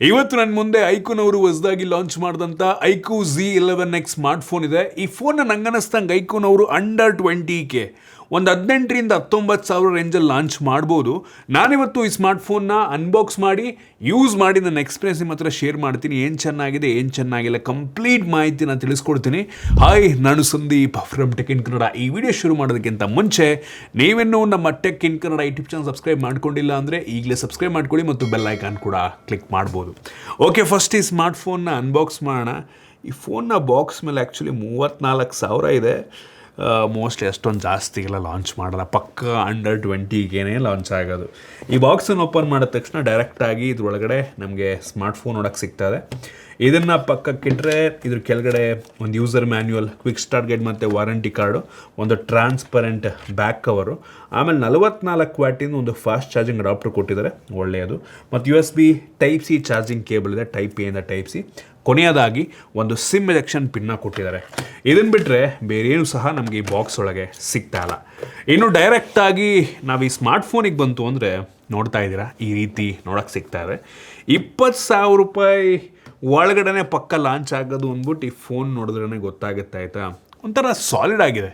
ಇವತ್ತು ನನ್ನ ಮುಂದೆ ಐಕೂನ್ ಅವರು ಹೊಸದಾಗಿ ಲಾಂಚ್ ಮಾಡಿದಂಥ ಐಕ್ಯೂ Z11X ಸ್ಮಾರ್ಟ್ ಫೋನ್ ಇದೆ. ಈ ಫೋನ್ನ ನಂಗನಿಸ್ತಂಗೆ ಐಕೂನ್ ಅವರು ಅಂಡರ್ 20K ಒಂದು 18ರಿಂದ 19,000 ರೇಂಜಲ್ಲಿ ಲಾಂಚ್ ಮಾಡ್ಬೋದು. ನಾನಿವತ್ತು ಈ ಸ್ಮಾರ್ಟ್ ಫೋನ್ನ ಅನ್ಬಾಕ್ಸ್ ಮಾಡಿ ಯೂಸ್ ಮಾಡಿ ನನ್ನ ಎಕ್ಸ್ಪೀರಿಯನ್ಸ್ ನಿಮ್ಮ ಹತ್ರ ಶೇರ್ ಮಾಡ್ತೀನಿ. ಏನು ಚೆನ್ನಾಗಿದೆ ಏನು ಚೆನ್ನಾಗಿಲ್ಲ ಕಂಪ್ಲೀಟ್ ಮಾಹಿತಿ ನಾನು ತಿಳಿಸ್ಕೊಡ್ತೀನಿ. ಹಾಯ್, ನಾನು Sandeep from tech in Kannada. ಈ ವಿಡಿಯೋ ಶುರು ಮಾಡೋದಕ್ಕಿಂತ ಮುಂಚೆ ನೀವೇನು ನಮ್ಮ tech in Kannada YouTube channel subscribe ಮಾಡ್ಕೊಂಡಿಲ್ಲ ಅಂದರೆ ಈಗಲೇ ಸಬ್ಸ್ಕ್ರೈಬ್ ಮಾಡ್ಕೊಳ್ಳಿ ಮತ್ತು ಬೆಲ್ ಐಕಾನ್ ಕೂಡ ಕ್ಲಿಕ್ ಮಾಡ್ಬೋದು. ಓಕೆ, ಫಸ್ಟ್ ಈ ಸ್ಮಾರ್ಟ್ ಫೋನ್ನ ಅನ್ಬಾಕ್ಸ್ ಮಾಡೋಣ. ಈ ಫೋನ್ನ ಬಾಕ್ಸ್ ಮೇಲೆ ಆ್ಯಕ್ಚುಲಿ 34,000 ಇದೆ. ಮೋಸ್ಟ್ಲಿ ಅಷ್ಟೊಂದು ಜಾಸ್ತಿ ಎಲ್ಲ ಲಾಂಚ್ ಮಾಡಲ್ಲ, ಪಕ್ಕ ಅಂಡರ್ 20Kನೇ ಲಾಂಚ್ ಆಗೋದು. ಈ ಬಾಕ್ಸನ್ನು ಓಪನ್ ಮಾಡಿದ ತಕ್ಷಣ ಡೈರೆಕ್ಟಾಗಿ ಇದ್ರೊಳಗಡೆ ನಮಗೆ ಸ್ಮಾರ್ಟ್ ಫೋನ್ ನೋಡೋಕ್ಕೆ ಸಿಗ್ತದೆ. ಇದನ್ನು ಪಕ್ಕಕ್ಕಿಟ್ಟರೆ ಇದ್ರ ಕೆಳಗಡೆ ಒಂದು user manual, quick start guide ಮತ್ತು ವಾರಂಟಿ ಕಾರ್ಡು, ಒಂದು ಟ್ರಾನ್ಸ್ಪರೆಂಟ್ ಬ್ಯಾಕ್ ಕವರು, ಆಮೇಲೆ 44 ವ್ಯಾಟಿಂದ ಒಂದು ಫಾಸ್ಟ್ ಚಾರ್ಜಿಂಗ್ ಅಡಾಪ್ಟರ್ ಕೊಟ್ಟಿದ್ದಾರೆ, ಒಳ್ಳೆಯದು. ಮತ್ತು USB Type-C ಚಾರ್ಜಿಂಗ್ ಕೇಬಲ್ ಇದೆ, Type A ಇಂದ Type-C. ಕೊನೆಯದಾಗಿ ಒಂದು ಸಿಮ್ ಎಜೆಕ್ಷನ್ ಪಿನ್ನ ಕೊಟ್ಟಿದ್ದಾರೆ. ಇದನ್ನು ಬಿಟ್ಟರೆ ಬೇರೇನು ಸಹ ನಮಗೆ ಈ ಬಾಕ್ಸ್ ಒಳಗೆ ಸಿಗ್ತಾ ಇಲ್ಲ. ಇನ್ನು ಡೈರೆಕ್ಟಾಗಿ ನಾವು ಈ ಸ್ಮಾರ್ಟ್ ಫೋನಿಗೆ ಬಂತು ಅಂದರೆ ನೋಡ್ತಾ ಇದ್ದೀರಾ, ಈ ರೀತಿ ನೋಡೋಕ್ಕೆ ಸಿಗ್ತಾ ಇದೆ. 20,000 ರೂಪಾಯಿ ಒಳಗಡೆ ಪಕ್ಕ ಲಾಂಚ್ ಆಗೋದು ಅಂದ್ಬಿಟ್ಟು ಈ ಫೋನ್ ನೋಡಿದ್ರೇ ಗೊತ್ತಾಗುತ್ತೆ, ಆಯಿತಾ. ಒಂಥರ ಸಾಲಿಡ್ ಆಗಿದೆ.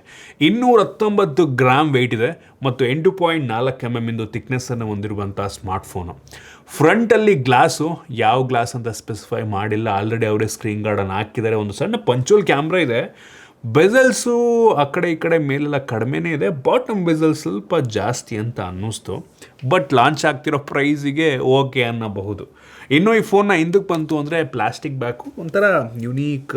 219 ಗ್ರಾಮ್ ವೆಯ್ಟ್ ಇದೆ ಮತ್ತು 8.4 mm ಥಿಕ್ನೆಸ್ಸನ್ನು ಹೊಂದಿರುವಂಥ ಸ್ಮಾರ್ಟ್ ಫೋನು. ಫ್ರಂಟಲ್ಲಿ ಗ್ಲಾಸು ಯಾವ ಗ್ಲಾಸ್ ಅಂತ ಸ್ಪೆಸಿಫೈ ಮಾಡಿಲ್ಲ, ಆಲ್ರೆಡಿ ಅವರೇ ಸ್ಕ್ರೀನ್ ಗಾರ್ಡನ್ನು ಹಾಕಿದ್ದಾರೆ. ಒಂದು ಸಣ್ಣ ಪಂಚೋಲ್ ಕ್ಯಾಮ್ರಾ ಇದೆ. ಬೆಸಲ್ಸು ಆ ಕಡೆ ಈ ಕಡೆ ಮೇಲೆಲ್ಲ ಕಡಿಮೆನೇ ಇದೆ, ಬಾಟಮ್ ಬೆಸಲ್ ಸ್ವಲ್ಪ ಜಾಸ್ತಿ ಅಂತ ಅನ್ನಿಸ್ತು. ಬಟ್ ಲಾಂಚ್ ಆಗ್ತಿರೋ ಪ್ರೈಸಿಗೆ ಓಕೆ ಅನ್ನಬಹುದು. ಇನ್ನು ಈ ಫೋನ್ನ ಹಿಂದಕ್ಕೆ ಬಂತು ಅಂದರೆ ಪ್ಲಾಸ್ಟಿಕ್ ಬ್ಯಾಕು, ಒಂಥರ ಯುನೀಕ್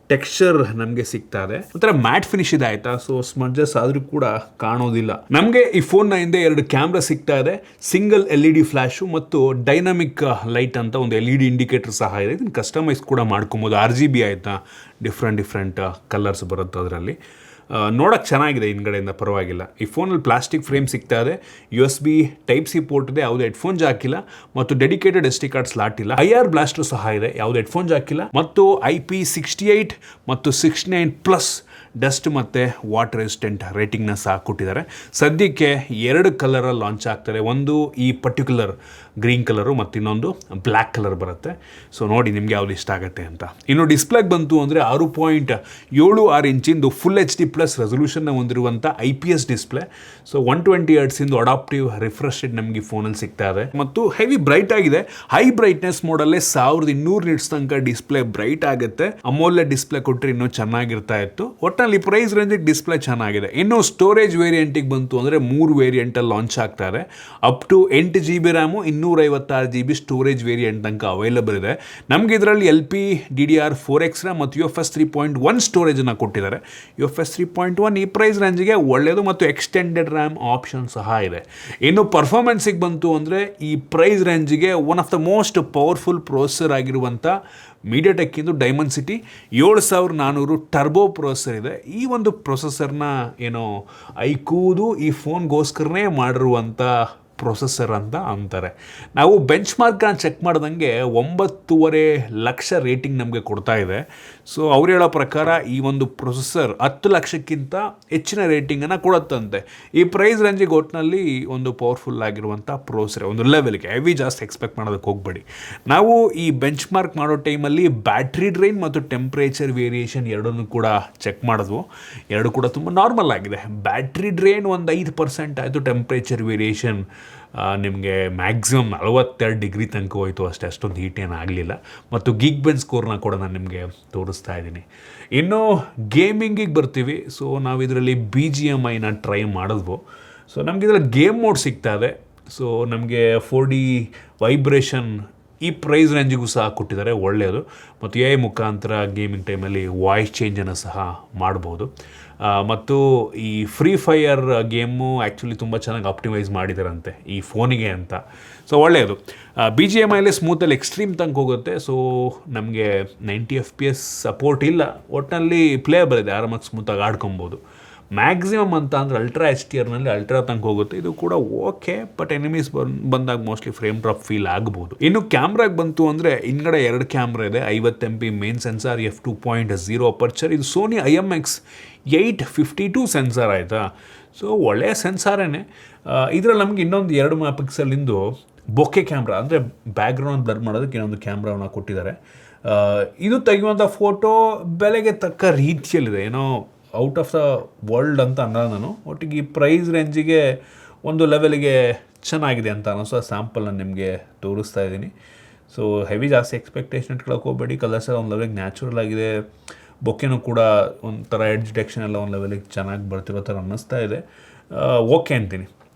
ಟೆಕ್ಸ್ಚರ್ ನಮಗೆ ಸಿಗ್ತಾ ಇದೆ. ಒಂಥರ ಮ್ಯಾಟ್ ಫಿನಿಶ್ ಇದೆ, ಆಯಿತಾ. ಸೊ ಸ್ಮಡ್ಜಸ್ ಆದರೂ ಕೂಡ ಕಾಣೋದಿಲ್ಲ. ನಮಗೆ ಈ ಫೋನ್ನ ಹಿಂದೆ 2 ಕ್ಯಾಮ್ರಾ ಸಿಗ್ತಾ ಇದೆ, ಸಿಂಗಲ್ LED ಫ್ಲ್ಯಾಶು ಮತ್ತು ಡೈನಾಮಿಕ್ ಲೈಟ್ ಅಂತ ಒಂದು LED ಇಂಡಿಕೇಟರ್ ಸಹ ಇದೆ. ಇದನ್ನು ಕಸ್ಟಮೈಸ್ ಕೂಡ ಮಾಡ್ಕೊಬೋದು. RGB ಆಯಿತಾ, ಡಿಫ್ರೆಂಟ್ ಕಲರ್ಸ್ ಬರುತ್ತೆ ಅದರಲ್ಲಿ. ನೋಡೋಕ್ಕೆ ಚೆನ್ನಾಗಿದೆ ಹಿಂದ್ಗಡೆಯಿಂದ, ಪರವಾಗಿಲ್ಲ. ಈ ಫೋನಲ್ಲಿ ಪ್ಲಾಸ್ಟಿಕ್ ಫ್ರೇಮ್ ಸಿಗ್ತಾ ಇದೆ, USB Type-C ಪೋರ್ಟ್ ಇದೆ, ಯಾವುದೇ ಹೆಡ್ಫೋನ್ ಜಾಕ್ ಇಲ್ಲ ಮತ್ತು ಡೆಡಿಕೇಟೆಡ್ SD ಕಾರ್ಡ್ ಸ್ಲಾಟ್ ಇಲ್ಲ. IR ಬ್ಲಾಸ್ಟರ್ ಸಹ ಇದೆ, ಯಾವುದೇ ಹೆಡ್ಫೋನ್ ಜಾಕ್ ಇಲ್ಲ ಮತ್ತು IP68 ಮತ್ತು 69+ ಡಸ್ಟ್ ಮತ್ತು ವಾಟರ್ ರೆಸಿಸ್ಟೆಂಟ್ ರೇಟಿಂಗ್ನ ಸಹ ಕೊಟ್ಟಿದ್ದಾರೆ. ಸದ್ಯಕ್ಕೆ 2 ಕಲರಲ್ಲಿ ಲಾಂಚ್ ಆಗ್ತದೆ. ಒಂದು ಈ ಪರ್ಟಿಕ್ಯುಲರ್ ಗ್ರೀನ್ ಕಲರು ಮತ್ತು ಇನ್ನೊಂದು ಬ್ಲ್ಯಾಕ್ ಕಲರ್ ಬರುತ್ತೆ. ಸೊ ನೋಡಿ ನಿಮಗೆ ಯಾವ್ದು ಇಷ್ಟ ಆಗುತ್ತೆ ಅಂತ. ಇನ್ನು ಡಿಸ್ಪ್ಲೇಗೆ ಬಂತು ಅಂದರೆ 6.76 ಇಂಚಿಂದು ಫುಲ್ HD+ ರೆಸೊಲ್ಯೂಷನ್ನ ಹೊಂದಿರುವಂಥ IPS ಡಿಸ್ಪ್ಲೇ. ಸೊ 120 ಹರ್ಟ್ಸಿಂದು ಅಡಾಪ್ಟಿವ್ ರಿಫ್ರೆಶ್ ರೇಟ್ ನಮಗೆ ಫೋನಲ್ಲಿ ಸಿಗ್ತಾ ಇದೆ ಮತ್ತು ಹೆವಿ ಬ್ರೈಟ್ ಆಗಿದೆ. ಹೈ ಬ್ರೈಟ್ನೆಸ್ ಮೋಡಲ್ಲೇ 1200 ನಿಟ್ಸ್ ತನಕ ಡಿಸ್ಪ್ಲೇ ಬ್ರೈಟ್ ಆಗುತ್ತೆ. ಅಮೋಲ್ಡ್ ಡಿಸ್ಪ್ಲೇ ಕೊಟ್ಟರೆ ಇನ್ನೂ ಚೆನ್ನಾಗಿರ್ತಾ ಇತ್ತು. ಒಟ್ಟಿನಲ್ಲಿ ಪ್ರೈಸ್ ರೇಂಜಿಗೆ ಡಿಸ್ಪ್ಲೇ ಚೆನ್ನಾಗಿದೆ. ಇನ್ನು ಸ್ಟೋರೇಜ್ ವೇರಿಯಂಟಿಗೆ ಬಂತು ಅಂದರೆ 3 ವೇರಿಯಂಟಲ್ಲಿ ಲಾಂಚ್ ಆಗ್ತಾ ಇದೆ. Up to 8 GB RAM, 256 GB storage variant ತನಕ ಅವೈಲಬಲ್ ಇದೆ. ನಮಗೆ ಇದರಲ್ಲಿ LPDDR4X ರ್ಯಾಮ್ ಮತ್ತು UFS 3.1 ಸ್ಟೋರೇಜನ್ನು ಕೊಟ್ಟಿದ್ದಾರೆ. UFS 3.1 ಈ ಪ್ರೈಸ್ ರೇಂಜಿಗೆ ಒಳ್ಳೆಯದು ಮತ್ತು ಎಕ್ಸ್ಟೆಂಡೆಡ್ ರ್ಯಾಮ್ ಆಪ್ಷನ್ ಸಹ ಇದೆ. ಇನ್ನು ಪರ್ಫಾರ್ಮೆನ್ಸಿಗೆ ಬಂತು ಅಂದರೆ ಈ ಪ್ರೈಸ್ ರೇಂಜಿಗೆ one of the most powerful processor ಆಗಿರುವಂಥ ಮೀಡಿಯಾಟೆಕ್ಕಿಂದು ಡೈಮೆನ್ಸಿಟಿ 7400 ಟರ್ಬೋ ಪ್ರೊಸೆಸರ್ ಇದೆ. ಈ ಒಂದು ಪ್ರೊಸೆಸರ್ನ ಏನೋ ಐಕೂದು ಈ ಫೋನ್ಗೋಸ್ಕರನೇ ಮಾಡಿರುವಂಥ ಪ್ರೊಸೆಸರ್ ಅಂತ ಅಂತಾರೆ. ನಾವು ಬೆಂಚ್ ಮಾರ್ಕ್ನ ಚೆಕ್ ಮಾಡ್ದಂಗೆ 9.5 ಲಕ್ಷ ರೇಟಿಂಗ್ ನಮಗೆ ಕೊಡ್ತಾ ಇದೆ. ಸೊ ಅವ್ರು ಹೇಳೋ ಪ್ರಕಾರ ಈ ಒಂದು ಪ್ರೊಸೆಸರ್ 10 ಲಕ್ಷಕ್ಕಿಂತ ಹೆಚ್ಚಿನ ರೇಟಿಂಗನ್ನು ಕೊಡುತ್ತಂತೆ. ಈ ಪ್ರೈಸ್ ರೇಂಜಿಗೆ ಒಟ್ಟಿನಲ್ಲಿ ಒಂದು ಪವರ್ಫುಲ್ ಆಗಿರುವಂಥ ಪ್ರೊಸೆಸರ್, ಒಂದು ಲೆವೆಲ್ಗೆ. ಹೆವಿ ಜಾಸ್ತಿ ಎಕ್ಸ್ಪೆಕ್ಟ್ ಮಾಡೋದಕ್ಕೆ ಹೋಗಬೇಡಿ. ನಾವು ಈ ಬೆಂಚ್ ಮಾರ್ಕ್ ಮಾಡೋ ಟೈಮಲ್ಲಿ ಬ್ಯಾಟ್ರಿ ಡ್ರೈನ್ ಮತ್ತು ಟೆಂಪ್ರೇಚರ್ ವೇರಿಯೇಷನ್ ಎರಡನ್ನೂ ಕೂಡ ಚೆಕ್ ಮಾಡಿದ್ವು. ಎರಡು ಕೂಡ ತುಂಬ ನಾರ್ಮಲ್ ಆಗಿದೆ. ಬ್ಯಾಟ್ರಿ ಡ್ರೈನ್ ಒಂದು 5% ಆಯಿತು, ಟೆಂಪ್ರೇಚರ್ ವೇರಿಯೇಷನ್ ನಿಮಗೆ ಮ್ಯಾಕ್ಸಿಮಮ್ 42 ಡಿಗ್ರಿ ತನಕ ಹೋಯಿತು ಅಷ್ಟೇ, ಅಷ್ಟೊಂದು ಹೀಟ್ ಏನು ಆಗಲಿಲ್ಲ. ಮತ್ತು ಗೀಕ್ ಬೆಂಚ್ ಸ್ಕೋರ್ನ ಕೂಡ ನಾನು ನಿಮಗೆ ತೋರಿಸ್ತಾ ಇದ್ದೀನಿ. ಇನ್ನು ಗೇಮಿಂಗಿಗೆ ಬರ್ತೀವಿ. ಸೊ ನಾವು ಇದರಲ್ಲಿ BGMIನ ಟ್ರೈ ಮಾಡಿದ್ವು. ಸೊ ನಮಗೆ ಇದರಲ್ಲಿ ಗೇಮ್ ಮೋಡ್ ಸಿಗ್ತಾ ಇದೆ. ಸೊ ನಮಗೆ 4D ವೈಬ್ರೇಷನ್ ಈ ಪ್ರೈಸ್ ರೇಂಜಿಗೂ ಸಹ ಕೊಟ್ಟಿದ್ದಾರೆ, ಒಳ್ಳೆಯದು. ಮತ್ತು AI ಮುಖಾಂತರ ಗೇಮಿಂಗ್ ಟೈಮಲ್ಲಿ ವಾಯ್ಸ್ ಚೇಂಜನ್ನು ಸಹ ಮಾಡ್ಬೋದು. ಮತ್ತು ಈ ಫ್ರೀ ಫೈರ್ ಗೇಮು ಆ್ಯಕ್ಚುಲಿ ತುಂಬ ಚೆನ್ನಾಗಿ ಆಪ್ಟಿಮೈಸ್ ಮಾಡಿದಾರಂತೆ ಈ ಫೋನಿಗೆ ಅಂತ. ಸೊ ಒಳ್ಳೆಯದು. BGMIಯಲ್ಲಿ ಸ್ಮೂತಲ್ಲಿ ಎಕ್ಸ್ಟ್ರೀಮ್ ತನಕ ಹೋಗುತ್ತೆ. ಸೊ ನಮಗೆ 90 FPS ಸಪೋರ್ಟ್ ಇಲ್ಲ, ಒಟ್ಟಿನಲ್ಲಿ ಪ್ಲೇಯಬಲ್ ಇದೆ, ಆರಾಮಾಗಿ ಸ್ಮೂತಾಗಿ ಆಡ್ಕೊಬೋದು. ಮ್ಯಾಕ್ಸಿಮಮ್ ಅಂತ ಅಂದರೆ ಅಲ್ಟ್ರಾ HDRನಲ್ಲಿ ಅಲ್ಟ್ರಾ ತನಕ ಹೋಗುತ್ತೆ, ಇದು ಕೂಡ ಓಕೆ. ಬಟ್ ಎನಿಮೀಸ್ ಬಂದಾಗ ಮೋಸ್ಟ್ಲಿ ಫ್ರೇಮ್ ಡ್ರಾಪ್ ಫೀಲ್ ಆಗ್ಬೋದು. ಇನ್ನು ಕ್ಯಾಮ್ರಾಗೆ ಬಂತು ಅಂದರೆ ಹಿಂದ್ಗಡೆ 2 ಕ್ಯಾಮ್ರಾ ಇದೆ. 50 MP main sensor, f2.0 aperture. ಇದು ಸೋನಿ IMX852 ಸೆನ್ಸಾರ್, ಆಯಿತಾ. ಸೊ ಒಳ್ಳೆಯ ಸೆನ್ಸಾರೇನೆ. ಇದರಲ್ಲಿ ನಮಗೆ ಇನ್ನೊಂದು 2 MP ಬೊಕೆ ಕ್ಯಾಮ್ರಾ ಅಂದರೆ ಬ್ಯಾಕ್ಗ್ರೌಂಡ್ ಬ್ಲರ್ ಮಾಡೋದಕ್ಕೆ ಇನ್ನೊಂದು ಕ್ಯಾಮ್ರಾವನ್ನು ಕೊಟ್ಟಿದ್ದಾರೆ. ಇದು ತೆಗೆಯುವಂಥ ಫೋಟೋ ಬೆಲೆಗೆ ತಕ್ಕ ರೀತಿಯಲ್ಲಿದೆ, ಏನೋ ಔಟ್ ಆಫ್ ದ ವರ್ಲ್ಡ್ ಅಂತ ಅನ್ನೋದು ನಾನು. ಒಟ್ಟಿಗೆ ಈ ಪ್ರೈಸ್ ರೇಂಜಿಗೆ ಒಂದು ಲೆವೆಲ್ಗೆ ಚೆನ್ನಾಗಿದೆ ಅಂತ ಅನ್ನಿಸೋ ಸ್ಯಾಂಪಲ್ ನಾನು ನಿಮಗೆ ತೋರಿಸ್ತಾ ಇದ್ದೀನಿ. ಸೊ ಹೆವಿ ಜಾಸ್ತಿ ಎಕ್ಸ್ಪೆಕ್ಟೇಷನ್ ಇಟ್ಕೊಳ್ಳೋಕೆ ಹೋಗಬೇಡಿ. ಕಲರ್ಸ್ ಎಲ್ಲ ಒಂದು ಲೆವೆಲ್ಗೆ ನ್ಯಾಚುರಲ್ ಆಗಿದೆ. ಬೊಕೆನೂ ಕೂಡ ಒಂಥರ ಎಡ್ಜ್ ಡಿಟೆಕ್ಷನ್ ಎಲ್ಲ ಒಂದು ಲೆವೆಲಿಗೆ ಚೆನ್ನಾಗಿ ಬರ್ತಿರೋ ಥರ ಅನ್ನಿಸ್ತಾ ಇದೆ. ಓಕೆ ಅಂತೀನಿ,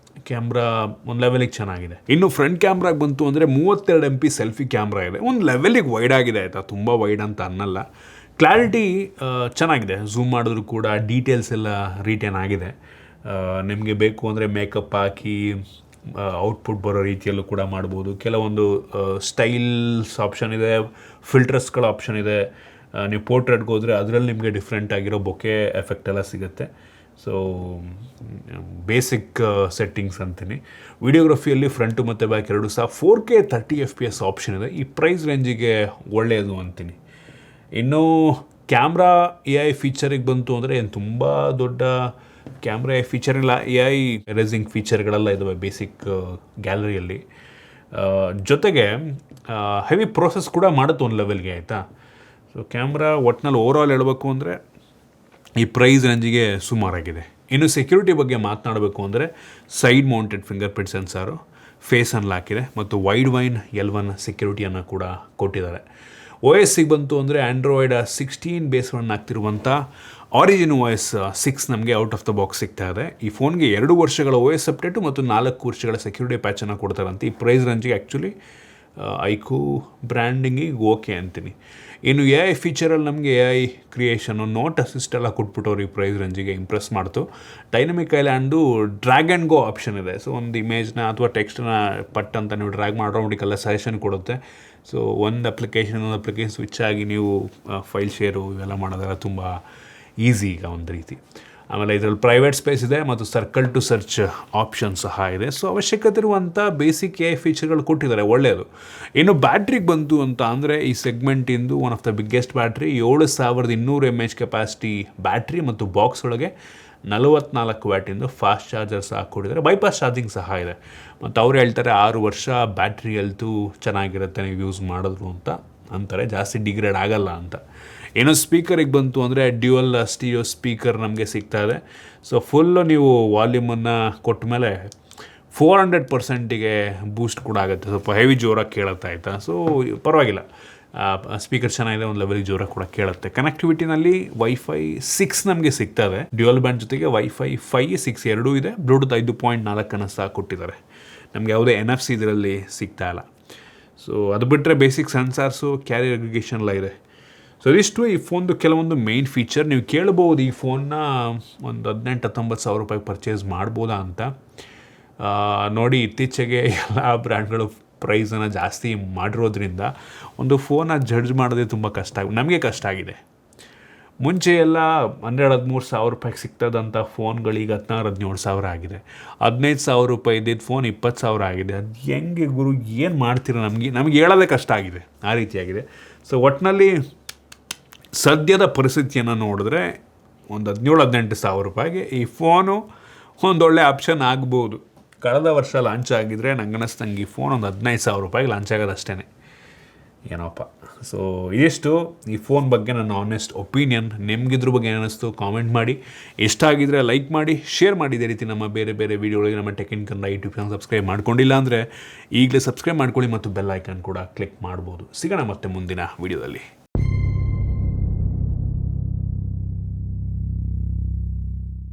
ಕ್ಯಾಮ್ರಾ ಒಂದು ಲೆವೆಲಿಗೆ ಚೆನ್ನಾಗಿದೆ. ಇನ್ನು ಫ್ರಂಟ್ ಕ್ಯಾಮ್ರಾಗೆ ಬಂತು ಅಂದರೆ 32 MP ಸೆಲ್ಫಿ ಕ್ಯಾಮ್ರಾ ಇದೆ. ಒಂದು ಲೆವೆಲಿಗೆ ವೈಡ್ ಆಗಿದೆ ಆಯಿತಾ, ತುಂಬ ವೈಡ್ ಅಂತ ಅನ್ನಲ್ಲ. ಕ್ಲಾರಿಟಿ ಚೆನ್ನಾಗಿದೆ, ಝೂಮ್ ಮಾಡಿದ್ರು ಕೂಡ ಡೀಟೇಲ್ಸ್ ಎಲ್ಲ ರಿಟೇನ್ ಆಗಿದೆ. ನಿಮಗೆ ಬೇಕು ಅಂದರೆ ಮೇಕಪ್ ಹಾಕಿ ಔಟ್ಪುಟ್ ಬರೋ ರೀತಿಯಲ್ಲೂ ಕೂಡ ಮಾಡ್ಬೋದು. ಕೆಲವೊಂದು ಸ್ಟೈಲ್ಸ್ ಆಪ್ಷನ್ ಇದೆ, ಫಿಲ್ಟರ್ಸ್ಗಳ ಆಪ್ಷನ್ ಇದೆ. ನೀವು ಪೋರ್ಟ್ರೇಟ್ಗೆ ಹೋದರೆ ಅದರಲ್ಲಿ ನಿಮಗೆ ಡಿಫ್ರೆಂಟ್ ಆಗಿರೋ ಬೊಕೆ ಎಫೆಕ್ಟ್ ಎಲ್ಲ ಸಿಗುತ್ತೆ. ಸೊ ಬೇಸಿಕ್ ಸೆಟ್ಟಿಂಗ್ಸ್ ಅಂತೀನಿ. ವಿಡಿಯೋಗ್ರಫಿಯಲ್ಲಿ ಫ್ರಂಟು ಮತ್ತು ಬ್ಯಾಕ್ ಎರಡೂ ಸಹ 4K 30 FPS ಆಪ್ಷನ್ ಇದೆ. ಈ ಪ್ರೈಸ್ ರೇಂಜಿಗೆ ಒಳ್ಳೆಯದು ಅಂತೀನಿ. ಇನ್ನು ಕ್ಯಾಮ್ರಾ AI ಫೀಚರಿಗೆ ಬಂತು ಅಂದರೆ ಏನು ತುಂಬ ದೊಡ್ಡ ಕ್ಯಾಮ್ರಾ ಫೀಚರ್ ಇಲ್ಲ. AI ಎರೇಸಿಂಗ್ ಫೀಚರ್ಗಳೆಲ್ಲ ಇದ್ದಾವೆ ಬೇಸಿಕ್ ಗ್ಯಾಲರಿಯಲ್ಲಿ. ಜೊತೆಗೆ ಹೆವಿ ಪ್ರೋಸೆಸ್ ಕೂಡ ಮಾಡುತ್ತೆ ಒಂದು ಲೆವೆಲ್ಗೆ, ಆಯಿತಾ. ಸೊ ಕ್ಯಾಮ್ರಾ ಒಟ್ಟಿನಲ್ಲಿ ಓವರಾಲ್ ಹೇಳಬೇಕು ಅಂದರೆ ಈ ಪ್ರೈಸ್ ರೇಂಜಿಗೆ ಸುಮಾರಾಗಿದೆ. ಇನ್ನು ಸೆಕ್ಯೂರಿಟಿ ಬಗ್ಗೆ ಮಾತನಾಡಬೇಕು ಅಂದರೆ side mounted fingerprint sensor, face unlock ಇದೆ ಮತ್ತು ವೈಡ್ ವೈನ್ L1 ಸೆಕ್ಯೂರಿಟಿಯನ್ನು ಕೂಡ ಕೊಟ್ಟಿದ್ದಾರೆ. OS ಬಂತು ಅಂದರೆ ಆ್ಯಂಡ್ರಾಯ್ಡ್ 16 ಬೇಸ್ ರನ್ ಆಗ್ತಿರುವಂಥ ಆರಿಜಿನ್ OS 6 ನಮಗೆ ಔಟ್ ಆಫ್ ದ ಬಾಕ್ಸ್ ಸಿಗ್ತಾ ಇದೆ. ಈ ಫೋನ್ಗೆ 2 ವರ್ಷಗಳ OS ಅಪ್ಡೇಟು ಮತ್ತು 4 ವರ್ಷಗಳ ಸೆಕ್ಯೂರಿಟಿ ಪ್ಯಾಚನ್ನು ಕೊಡ್ತಾರಂತೆ. ಈ ಪ್ರೈಸ್ ರೇಂಜಿಗೆ ಆ್ಯಕ್ಚುಲಿ ಐಕು ಬ್ರ್ಯಾಂಡಿಂಗಿಗೆ ಓಕೆ ಅಂತೀನಿ. ಇನ್ನು AI ಫೀಚರಲ್ಲಿ ನಮಗೆ AI ಕ್ರಿಯೇಷನು, ನೋಟ್ ಅಸಿಸ್ಟ್ ಎಲ್ಲ ಕೊಟ್ಬಿಟ್ಟವ್ರು. ಈ ಪ್ರೈಸ್ ರೇಂಜಿಗೆ ಇಂಪ್ರೆಸ್ ಮಾಡ್ತು. Dynamic island drag and go option ಇದೆ. ಸೊ ಒಂದು ಇಮೇಜ್ನ ಅಥವಾ ಟೆಕ್ಸ್ಟನ್ನ ಪಟ್ ಅಂತ ನೀವು ಡ್ರ್ಯಾಗ್ ಮಾಡೋದಕ್ಕೆಲ್ಲ ಸಜೆಷನ್ ಕೊಡುತ್ತೆ. ಸೊ ಒಂದು ಅಪ್ಲಿಕೇಶನ್ ಸ್ವಿಚ್ ಆಗಿ ನೀವು ಫೈಲ್ ಶೇರು ಇವೆಲ್ಲ ಮಾಡೋದೆಲ್ಲ ತುಂಬ ಈಸಿ ಈಗ ಒಂದು ರೀತಿ. ಆಮೇಲೆ ಇದರಲ್ಲಿ ಪ್ರೈವೇಟ್ ಸ್ಪೇಸ್ ಇದೆ ಮತ್ತು ಸರ್ಕಲ್ ಟು ಸರ್ಚ್ ಆಪ್ಷನ್ ಸಹ ಇದೆ. ಸೊ ಅವಶ್ಯಕತೆ ಇರುವಂಥ ಬೇಸಿಕ್ AI ಫೀಚರ್ಗಳು ಕೊಟ್ಟಿದ್ದಾರೆ, ಒಳ್ಳೆಯದು. ಇನ್ನು ಬ್ಯಾಟ್ರಿಗೆ ಬಂತು ಅಂತ ಅಂದರೆ ಈ ಸೆಗ್ಮೆಂಟಿಂದು one of the biggest battery, 7200 mAh capacity battery ಮತ್ತು ಬಾಕ್ಸ್ ಒಳಗೆ 44 ವ್ಯಾಟಿಂದು ಫಾಸ್ಟ್ ಚಾರ್ಜರ್ ಸಹ ಕೊಟ್ಟಿದ್ದಾರೆ. ಬೈಪಾಸ್ ಚಾರ್ಜಿಂಗ್ ಸಹ ಇದೆ. ಮತ್ತು ಅವ್ರು ಹೇಳ್ತಾರೆ 6 ವರ್ಷ ಬ್ಯಾಟ್ರಿ ಹೆಲ್ತು ಚೆನ್ನಾಗಿರುತ್ತೆ ನೀವು ಯೂಸ್ ಮಾಡಿದ್ರು ಅಂತ ಅಂತಾರೆ, ಜಾಸ್ತಿ ಡಿಗ್ರೇಡ್ ಆಗಲ್ಲ ಅಂತ. ಏನೋ ಸ್ಪೀಕರಿಗೆ ಬಂತು ಅಂದರೆ ಡ್ಯುಯಲ್ ಸ್ಟೀರಿಯೋ ಸ್ಪೀಕರ್ ನಮಗೆ ಸಿಗ್ತಾ ಇದೆ. ಸೊ ಫುಲ್ಲು ನೀವು ವಾಲ್ಯೂಮನ್ನು ಕೊಟ್ಟ ಮೇಲೆ 400%ಗೆ ಬೂಸ್ಟ್ ಕೂಡ ಆಗುತ್ತೆ. ಸ್ವಲ್ಪ ಹೆವಿ ಜೋರಾಗಿ ಕೇಳುತ್ತೆ, ಆಯಿತಾ. ಸೊ ಪರವಾಗಿಲ್ಲ, ಸ್ಪೀಕರ್ ಚೆನ್ನಾಗಿದೆ, ಒಂದು ಲೆವೆಲಿಗೆ ಜೋರಾಗಿ ಕೂಡ ಕೇಳುತ್ತೆ. ಕನೆಕ್ಟಿವಿಟಿನಲ್ಲಿ ವೈಫೈ 6 ನಮಗೆ ಸಿಗ್ತಾ ಇದೆ. ಡ್ಯುಯಲ್ ಬ್ಯಾಂಡ್ ಜೊತೆಗೆ ವೈಫೈ 5, 6 ಎರಡೂ ಇದೆ. ಬ್ಲೂಟೂತ್ 5.4 ಸಹ ಕೊಟ್ಟಿದ್ದಾರೆ. ನಮಗೆ ಯಾವುದೇ NFC ಇದರಲ್ಲಿ ಸಿಗ್ತಾ ಇಲ್ಲ. ಸೊ ಅದು ಬಿಟ್ಟರೆ ಬೇಸಿಕ್ ಸೆನ್ಸಾರ್ಸು, ಕ್ಯಾರಿಯರ್ ಅಗ್ರಿಗೇಷನ್ ಎಲ್ಲ ಇದೆ. ಸೊ ಇದಿಷ್ಟು ಈ ಫೋನ್ದು ಕೆಲವೊಂದು ಮೇನ್ ಫೀಚರ್. ನೀವು ಕೇಳ್ಬೋದು ಈ ಫೋನ್ನ ಒಂದು 18-19 ಸಾವಿರ ರೂಪಾಯಿಗೆ ಪರ್ಚೇಸ್ ಮಾಡ್ಬೋದಾ ಅಂತ. ನೋಡಿ, ಇತ್ತೀಚೆಗೆ ಎಲ್ಲ ಬ್ರ್ಯಾಂಡ್ಗಳು ಪ್ರೈಸನ್ನು ಜಾಸ್ತಿ ಮಾಡಿರೋದ್ರಿಂದ ಒಂದು ಫೋನ ಜಡ್ಜ್ ಮಾಡೋದೇ ತುಂಬ ನಮಗೆ ಕಷ್ಟ ಆಗಿದೆ. ಮುಂಚೆ ಎಲ್ಲ 12-13 ಸಾವಿರ ರೂಪಾಯಿಗೆ ಸಿಗ್ತದಂಥ ಫೋನ್ಗಳೀಗ 16-17 ಸಾವಿರ ಆಗಿದೆ. 15 ಸಾವಿರ ರೂಪಾಯಿ ಇದ್ದಿದ್ದು ಫೋನ್ 20 ಸಾವಿರ ಆಗಿದೆ. ಅದು ಹೆಂಗೆ ಗುರು, ಏನು ಮಾಡ್ತೀರ? ನಮಗೆ ಹೇಳೋದೇ ಕಷ್ಟ ಆಗಿದೆ, ಆ ರೀತಿಯಾಗಿದೆ. ಸೊ ಒಟ್ಟಿನಲ್ಲಿ ಸದ್ಯದ ಪರಿಸ್ಥಿತಿಯನ್ನು ನೋಡಿದ್ರೆ ಒಂದು 17-18 ಸಾವಿರ ರೂಪಾಯಿಗೆ ಈ ಫೋನು ಒಂದೊಳ್ಳೆ ಆಪ್ಷನ್ ಆಗ್ಬೋದು. ಕಳೆದ ವರ್ಷ ಲಾಂಚ್ ಆಗಿದ್ದರೆ ನಂಗನ್ನಿಸ್ದಂಗೆ ಈ ಫೋನ್ ಒಂದು 15 ಸಾವಿರ ರೂಪಾಯಿಗೆ ಲಾಂಚ್ ಆಗೋದು ಅಷ್ಟೇ, ಏನೋಪ್ಪ. ಸೊ ಇದಿಷ್ಟು ಈ ಫೋನ್ ಬಗ್ಗೆ ನನ್ನ ಆನೆಸ್ಟ್ ಒಪಿನಿಯನ್. ನಿಮಗಿದ್ರ ಬಗ್ಗೆ ಏನಿಸ್ತು ಕಾಮೆಂಟ್ ಮಾಡಿ. ಇಷ್ಟ ಆಗಿದ್ದರೆ ಲೈಕ್ ಮಾಡಿ, ಶೇರ್ ಮಾಡಿ. ಇದೇ ರೀತಿ ನಮ್ಮ ಬೇರೆ ಬೇರೆ ವೀಡಿಯೋಗಳಿಗೆ ನಮ್ಮ tech in Kannada YouTube channel subscribe ಮಾಡ್ಕೊಂಡಿಲ್ಲ ಅಂದರೆ ಈಗಲೇ ಸಬ್ಸ್ಕ್ರೈಬ್ ಮಾಡ್ಕೊಳ್ಳಿ ಮತ್ತು ಬೆಲ್ ಐಕಾನ್ ಕೂಡ ಕ್ಲಿಕ್ ಮಾಡ್ಬೋದು. ಸಿಗೋಣ ಮತ್ತೆ ಮುಂದಿನ ವೀಡಿಯೋದಲ್ಲಿ.